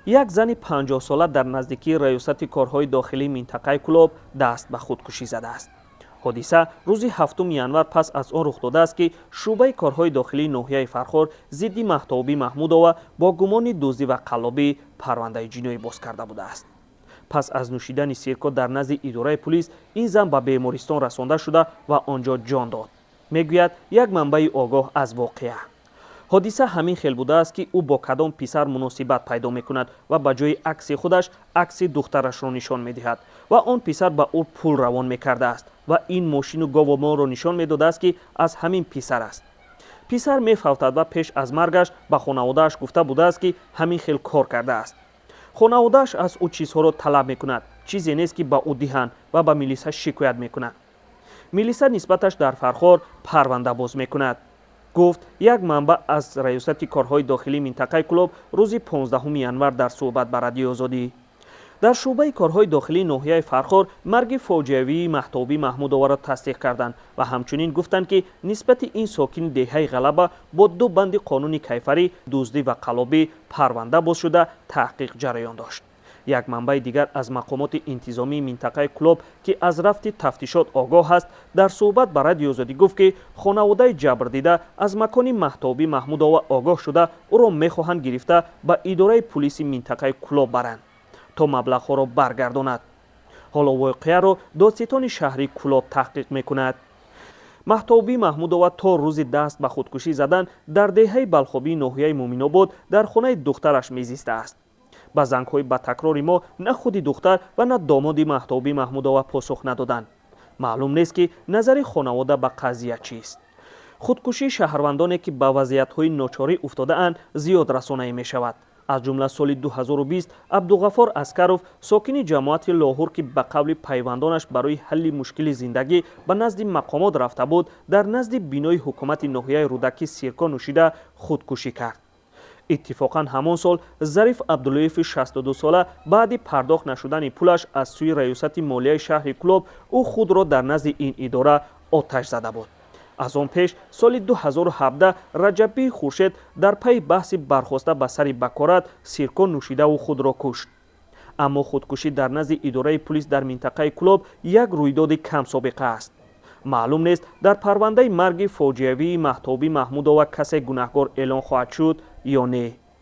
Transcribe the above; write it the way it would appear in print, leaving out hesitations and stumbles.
یک زن 50 ساله در نزدیکی ریاست کارهای داخلی منطقه کلوب دست به خودکشی زده است. حادثه روز 7 ینور پس از آن رخ داده است که شعبه کارهای داخلی ناحیه فرخار ضد مهتابی محمودова با گمان دزدی و قلابی پرونده جنایی باز کرده بوده است. پس از نوشیدن سیرکا در نزد اداره پلیس این زن به بیمارستان رسانده شده و آنجا جان داد، میگوید یک منبع آگاه از واقعه. حادثه همین خیل بوده است که او با کدام پسر مناسبت پیدا میکند و به جای عکس خودش عکس دخترش را نشان میدهد و آن پسر به او پول روان میکرده است و این ماشین و گاو و مال را نشان میداده است که از همین پسر است. پسر میفوتد و پیش از مرگش به خانواده‌اش گفته بوده است که همین خیل کار کرده است. خانواده‌اش از او چیزها را طلب میکند، چیزی نیست که به او دهند و به میلیسا شکایت میکند. میلیسا نسبتش در فرخار پرونده باز میکند. گفت یک منبع از ریاست کارهای داخلی منطقه کلوب روز 15 ینور در صحبت به رادیو آزادی در شعبه کارهای داخلی ناحیه فرخار مرگ فاجعه‌ای مهتابی محمودова را تصدیق کردند و همچنین گفتند که نسبت این ساکن دهه غلبه با 2 بند قانون کیفری دزدی و قلابی پرونده باز شده تحقیق جریان داشت. یک منبع دیگر از مقامات انتظامی منطقه کلوب که از رفت تفتیشات آگاه است در صحبت به رادیو آزادی گفت که خانواده جبر دیده از مکان مهتابی محمودова آگاه شده او را میخواهند گرفته به اداره پلیس منطقه کلوب برند تا مبلغ را برگرداند. حالا واقعه را دادستان شهری کلوب تحقیق میکند. مهتابی محمودова تا روز دست به خودکشی زدن در دهه بلخابی ناحیه مومن‌آباد در خانه دخترش میزیسته است. با زنگ‌های با تکرار ما نه خود دختر و نه داماد مهتابی محمودова پاسخ ندادند. معلوم نیست که نظر خانواده به قضیه چیست. خودکشی شهروندانی که به وضعیت‌های ناچاری افتاده اند زیاد رسانه‌ای می‌شود. از جمله سال 2020 عبدالغفار اسکروف ساکن جماعت لاهور که به قول پیوندانش برای حل مشکل زندگی به نزد مقامات رفته بود در نزد بینای حکومت ناحیه رودکی سیرکا نوشیده خودکشی کرد. اتفاقا همان سال ظریف عبداللطیف 62 ساله بعد پرداخت نشدن پولش از سوی ریاست مالیه شهر کلوب او خود را در نزد این اداره آتش زده بود. از آن پیش سال 2017 رجبی خورشید در پی بحث برخواسته به سر بکارت سیرکا نوشیده و خود را کشت. اما خودکشی در نزد اداره پلیس در منطقه کلوب یک رویداد کم سابقه است. معلوم نیست در پرونده مرگ فاجعه‌ای مهتابی محمودova کسی گناهکار اعلام خواهد شد یا نه.